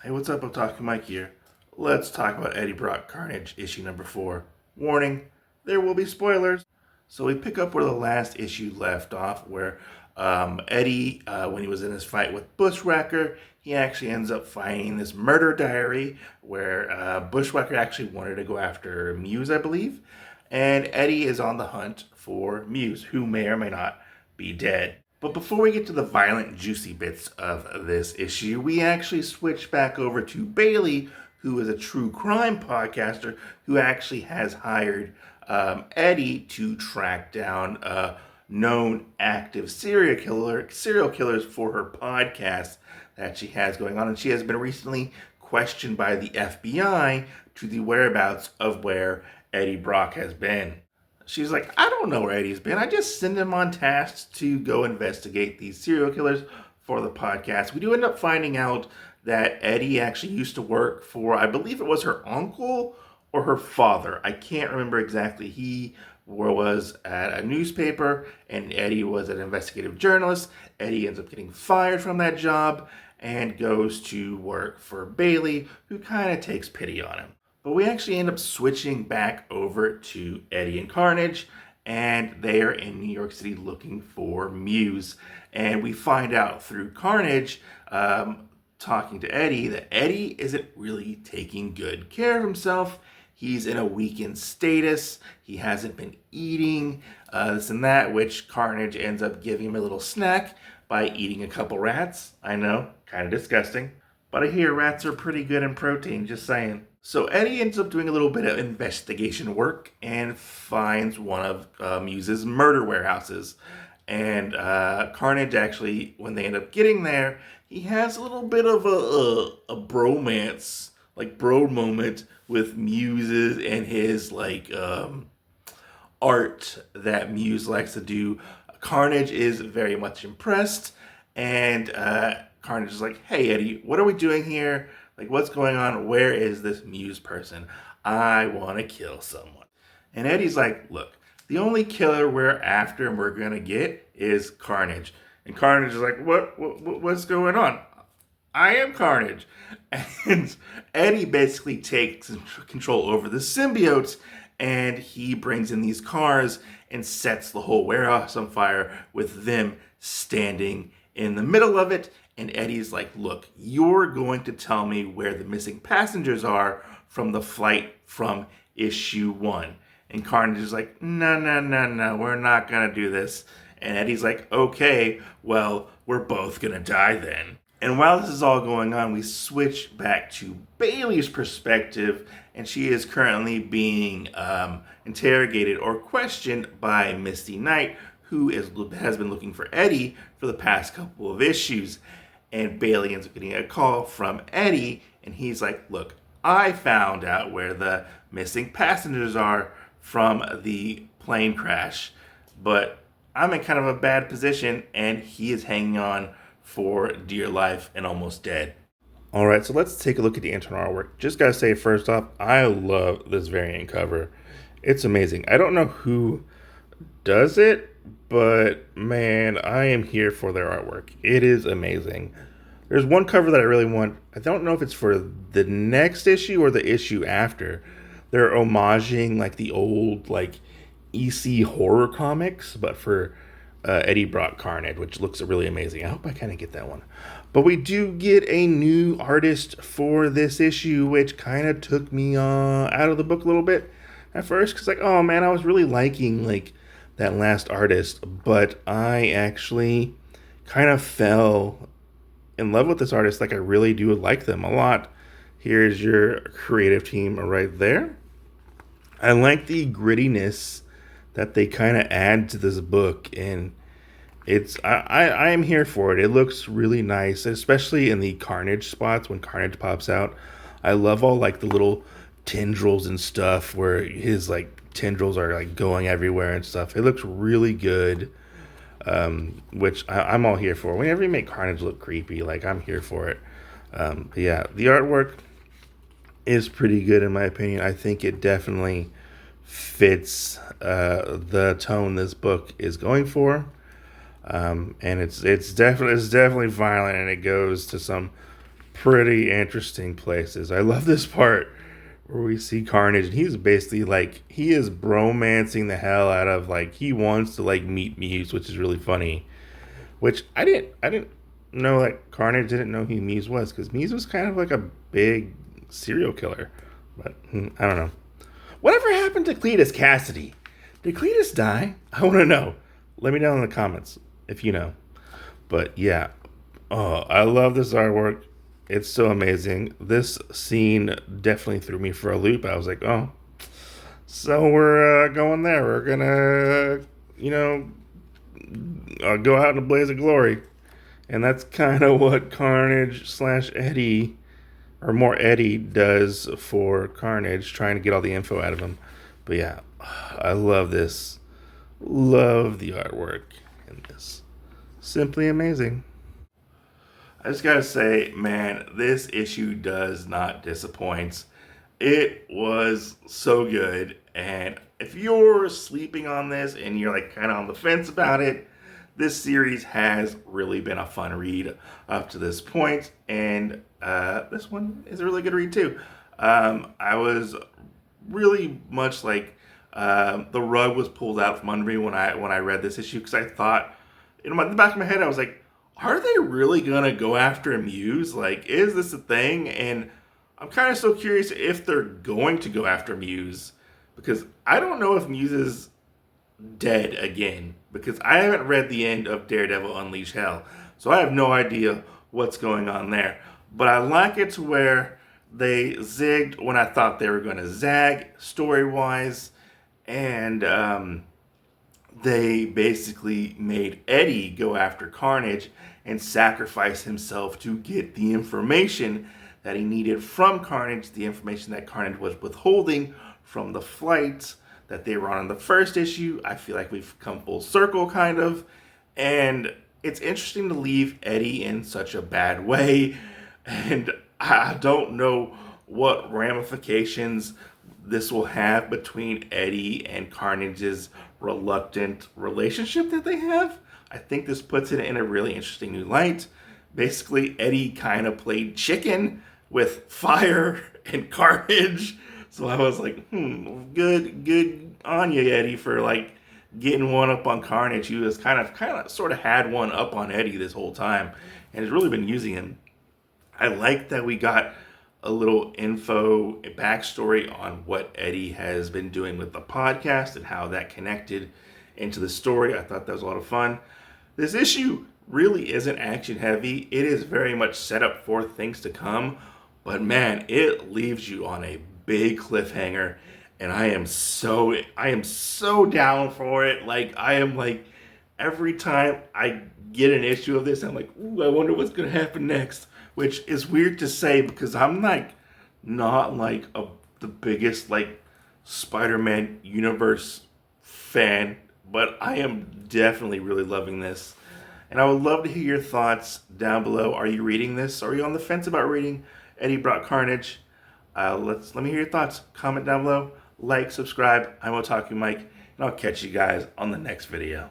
Hey, what's up? I'm Talking Mike here. Let's talk about Eddie Brock Carnage, issue number 4. Warning, there will be spoilers. So we pick up where the last issue left off, where Eddie, when he was in his fight with Bushwhacker, he actually ends up finding this murder diary where Bushwhacker actually wanted to go after Muse, I believe. And Eddie is on the hunt for Muse, who may or may not be dead. But before we get to the violent, juicy bits of this issue, we actually switch back over to Bailey, who is a true crime podcaster who actually has hired Eddie to track down known active serial killers for her podcast that she has going on. And she has been recently questioned by the FBI to the whereabouts of where Eddie Brock has been. She's like, I don't know where Eddie's been. I just send him on tasks to go investigate these serial killers for the podcast. We do end up finding out that Eddie actually used to work for, I believe it was her uncle or her father. I can't remember exactly. He was at a newspaper and Eddie was an investigative journalist. Eddie ends up getting fired from that job and goes to work for Bailey, who kind of takes pity on him. But we actually end up switching back over to Eddie and Carnage, and they are in New York City looking for Muse. And we find out through Carnage, talking to Eddie, that Eddie isn't really taking good care of himself. He's in a weakened status. He hasn't been eating this and that, which Carnage ends up giving him a little snack by eating a couple rats. I know, kind of disgusting. But I hear rats are pretty good in protein, just saying. So Eddie ends up doing a little bit of investigation work and finds one of Muse's murder warehouses. And Carnage actually, when they end up getting there, he has a little bit of a bromance, like bro moment with Muses and his art that Muse likes to do. Carnage is very much impressed, and Carnage is like, hey Eddie, what are we doing here? Like, what's going on? Where is this Muse person? I want to kill someone. And Eddie's like, look, the only killer we're after and we're going to get is Carnage. And Carnage is like, what's going on? I am Carnage. And Eddie basically takes control over the symbiotes, and he brings in these cars and sets the whole warehouse on fire with them standing in the middle of it. And Eddie's like, look, you're going to tell me where the missing passengers are from the flight from issue 1. And Carnage is like, no, we're not going to do this. And Eddie's like, okay, well, we're both going to die then. And while this is all going on, we switch back to Bailey's perspective, and she is currently being interrogated or questioned by Misty Knight, who has been looking for Eddie for the past couple of issues. And Bailey ends up getting a call from Eddie, and he's like, look, I found out where the missing passengers are from the plane crash, but I'm in kind of a bad position, and he is hanging on for dear life and almost dead. All right, so let's take a look at the internal artwork. Just gotta say, first off, I love this variant cover. It's amazing. I don't know who does it, but man, I am here for their artwork. It is amazing. There's one cover that I really want. I don't know if it's for the next issue or the issue after. They're homaging like the old EC horror comics, but for Eddie Brock Carnage, which looks really amazing. I hope I kind of get that one. But we do get a new artist for this issue, which kind of took me out of the book a little bit at first, because oh man, I was really liking that last artist, but I actually kind of fell in love with this artist. I really do like them a lot. Here's your creative team right there. I like the grittiness that they kind of add to this book, and I am here for it. It looks really nice, especially in the Carnage spots when Carnage pops out. I love all the little tendrils and stuff where his tendrils are going everywhere and stuff. It looks really good, which I'm all here for. Whenever you make Carnage look creepy, I'm here for it. Yeah, the artwork is pretty good in my opinion. I think it definitely fits the tone this book is going for, and it's definitely violent, and it goes to some pretty interesting places. I love this part where we see Carnage, and he's basically like, he is bromancing the hell out of, like, he wants to like meet Muse, which is really funny. Which I didn't know that Carnage didn't know who Muse was, because Muse was kind of like a big serial killer. But I don't know. Whatever happened to Cletus Cassidy? Did Cletus die? I want to know. Let me know in the comments if you know. But yeah, oh, I love this artwork. It's so amazing. This scene definitely threw me for a loop. I was like, oh, so we're going there. We're gonna, go out in a blaze of glory. And that's kind of what Carnage slash Eddie, or more Eddie, does for Carnage, trying to get all the info out of him. But yeah, I love this. Love the artwork in this. Simply amazing. I just gotta say, man, this issue does not disappoint. It was so good. And if you're sleeping on this and you're like kind of on the fence about it, this series has really been a fun read up to this point, and this one is a really good read too. I was really much like the rug was pulled out from under me when I read this issue, because I thought in the back of my head I was like, are they really gonna go after Muse? Like, is this a thing? And I'm kind of so curious if they're going to go after Muse, because I don't know if Muse is dead again, because I haven't read the end of Daredevil Unleash Hell, so I have no idea what's going on there. But I like it to where they zigged when I thought they were going to zag story-wise, and they basically made Eddie go after Carnage and sacrifice himself to get the information that he needed from Carnage, the information that Carnage was withholding from the flight that they were on in the first issue. I feel like we've come full circle, kind of. And it's interesting to leave Eddie in such a bad way. And I don't know what ramifications this will have between Eddie and Carnage's reluctant relationship that they have. I think this puts it in a really interesting new light. Basically, Eddie kind of played chicken with fire and Carnage. So I was like, good on you, Eddie, for like getting one up on Carnage. He was kind of sort of had one up on Eddie this whole time, and has really been using him. I like that we got a little info, a backstory on what Eddie has been doing with the podcast and how that connected into the story. I thought that was a lot of fun. This issue really isn't action heavy. It is very much set up for things to come, but man, it leaves you on a big cliffhanger, and I am so down for it. Like, I am like, every time I get an issue of this, I'm like, ooh, I wonder what's gonna happen next. Which is weird to say, because I'm like not like the biggest like Spider-Man universe fan, but I am definitely really loving this. And I would love to hear your thoughts down below. Are you reading this? Are you on the fence about reading Eddie Brock Carnage? Let me hear your thoughts. Comment down below. Like, subscribe. I'm Otaku Mike, and I'll catch you guys on the next video.